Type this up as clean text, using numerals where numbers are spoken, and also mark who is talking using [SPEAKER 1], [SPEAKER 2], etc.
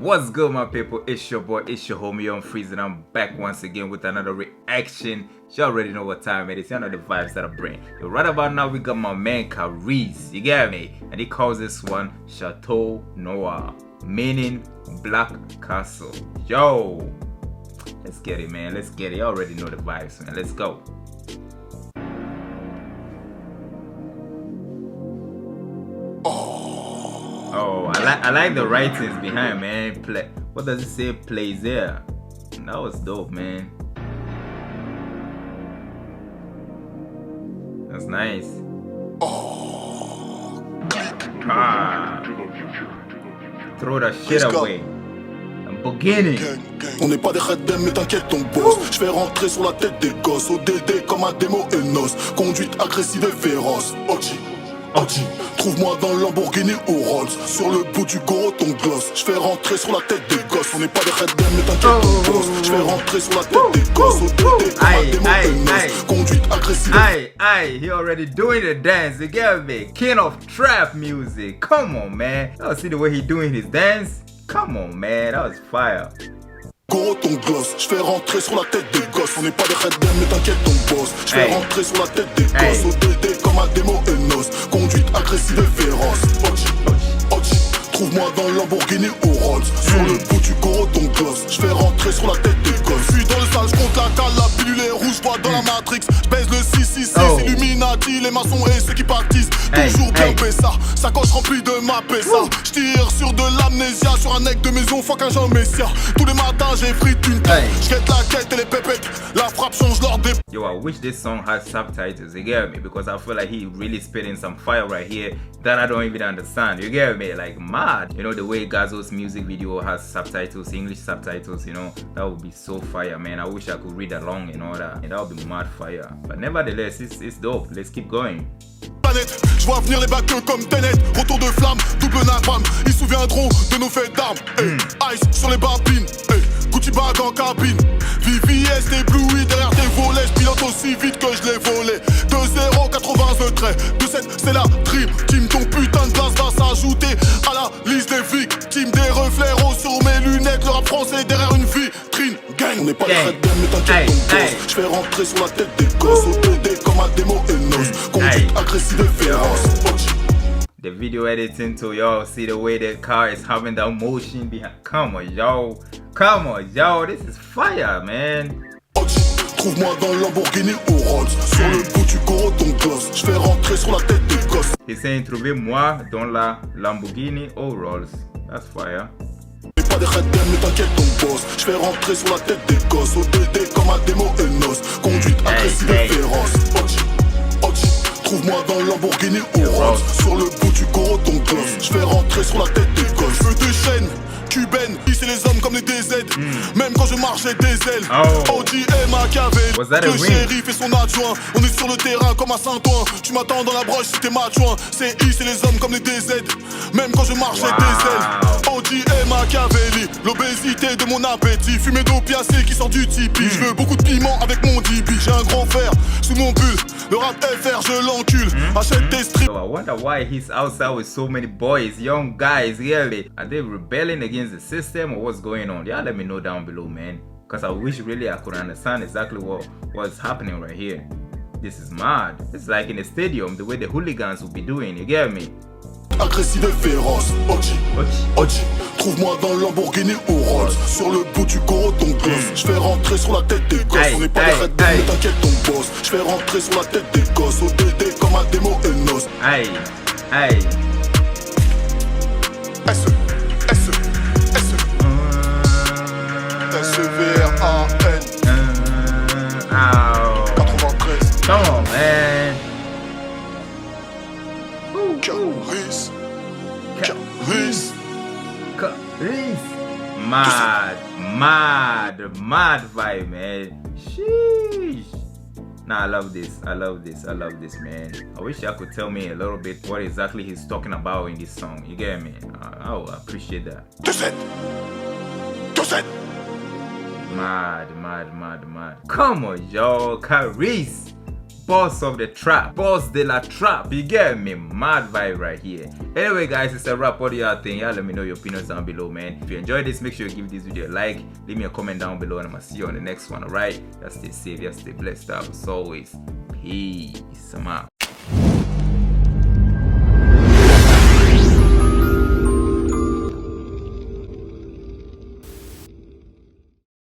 [SPEAKER 1] What's good, my people? It's your boy, it's your homie Young Freeze, and I'm back once again with another reaction. You already know what time it is. You know the vibes that I bring. Yo, right about now, we got my man Caris. You get me? And he calls this one Chateau Noir, meaning Black Castle. Yo, let's get it, man. Let's get it. You already know the vibes, man. Let's go. Oh, I like the writings behind, man. What does it say? Plays there. That was dope, man. That's nice. Ah. Throw that shit away. I'm beginning.
[SPEAKER 2] On n'est pas des redem, mais t'inquiète ton boss. Je fais rentrer sur la tête des gosses. ODD comme un démo Enos. Conduite agressive et féroce. Audi, trouve-moi dans le Lamborghini ou Rolls. Sur le bout du gros ton gloss. Je fais rentrer sur la tête des gosses. On n'est pas des redem, mais t'inquiète ton boss. Je fais rentrer sur la tête des gosses. ODD comme un démo Enos. Conduite agressive.
[SPEAKER 1] Aye, he already doing the dance. You get me? King of trap music. Come on, man. Oh, see the way he doing his dance? Come on, man. That was fire.
[SPEAKER 2] Gros ton gloss, je fais rentrer sur la tête des gosses. On n'est pas des redem, mais t'inquiète ton boss. Je fais rentrer sur la tête des gosses. ODD comme un démo Enos. Conduite agressive et féroce. Audi, trouve-moi dans le Lamborghini ou Rolls. Sur le bout du gros ton gloss, je fais rentrer sur la tête des gosses. Je suis dans le sale, je compte la cale, la pilule est rouge, vois dans la Matrix. Je baise le 666, Illuminati, les maçons et ceux qui pâtissent. Toujours bien ça, sacoche remplie de ma pessa. Je tire sur de l'amnésia, sur un nec de maison, fuck un Jean Messia. Tous les matins j'ai frite une tête, je quête la quête et les pépettes. La frappe change l'ordre des...
[SPEAKER 1] Yo, I wish this song had subtitles, you get me? Because I feel like he really spitting some fire right here that I don't even understand, you get me? Like mad. You know, the way Gazo's music video has subtitles, English subtitles, you know, that would be so fire, man. I wish I could read along and all that, and that would be mad fire. But nevertheless, it's dope. Let's keep going.
[SPEAKER 2] Je vois venir les bacs comme Tenet. Retour de flamme, double napalm. Ils se souviendront de nos faits d'armes. Ice sur les babines, Gucci bag en cabine. VVS ébloui derrière tes volets. Je pilote aussi vite que je l'ai volé. 2-0, 80 traits. 2-7, c'est la dream team. Ton putain de glace va s'ajouter à la liste des victimes. Des reflets roses sur mes lunettes. Le rap français derrière une vitrine. Gang, on n'est pas les redem, mais t'inquiète ton boss. Je fais rentrer sur la tête des gosses. ODD comme un démo Enos. Conduite agressive et féroce.
[SPEAKER 1] The video editing too, y'all see the way the car is having that motion behind. Come on, yo. Come on, yo. This is fire, man.
[SPEAKER 2] Trouve-moi dans le Lamborghini ou Rolls. Sur le bout du gros ton gloss. Je fais rentrer sur la tête des gosses.
[SPEAKER 1] He's saying trouvez-moi dans la Lamborghini ou Rolls. That's fire.
[SPEAKER 2] Pas des redem, mais t'inquiète ton boss. Je fais rentrer sur la tête des gosses. ODD comme un démo Enos. Conduite agressive et féroce. Audi, trouve-moi dans le Lamborghini ou Rolls. Sur le bout du gros ton gloss. Je fais rentrer sur la tête des gosses. Feu de chaîne cubaine, c'est les hommes comme les DZ. Même quand je marche j'ai des ailes. Audi et Machiavelli. Le shérif et son adjoint. On est sur le terrain comme à Saint-Ouen. Tu m'attends dans la broche si t'es matchouin. C'est les hommes comme les DZ. Même quand je marche j'ai des ailes. Audi et Machiavelli. L'obésité de mon appétit. Fumée d'opiacé qui sort du Tipeee. Je veux beaucoup de piment avec mon DB. J'ai un grand fer sous mon pull. Le rap FR je l'encule. Achète des strips.
[SPEAKER 1] I wonder why he's outside with so many boys, young guys, really. Are they rebelling against the system or what's going on? Yeah, let me know down below, man. Because I wish really I could understand exactly what's happening right here. This is mad. It's like in a stadium, the way the hooligans will be doing, you get me?
[SPEAKER 2] Agressive et féroce. Audi, trouve-moi dans le Lamborghini ou Rolls. Sur le bout du gros ton gloss. Je fais rentrer sur la tête des gosses. On n'est pas des redem, mais t'inquiète ton boss. Je fais rentrer sur la tête des gosses. ODD comme un démo Enos. SEVRAN 93.
[SPEAKER 1] Come on, man. Caris. Mad vibe, man. Sheesh. Nah, I love this, man. I wish y'all could tell me a little bit what exactly he's talking about in this song. You get me? I would appreciate that. Mad. Come on, y'all. Caris. Boss of the trap, Boss de la trap. You get me? Mad vibe right here. Anyway guys, it's a wrap. What do y'all think? Y'all let me know your opinions down below, man. If you enjoyed this, make sure you give this video a like, leave me a comment down below, and I'm gonna see you on the next one. Alright, y'all stay safe, y'all stay blessed out as always. Peace. I'm out.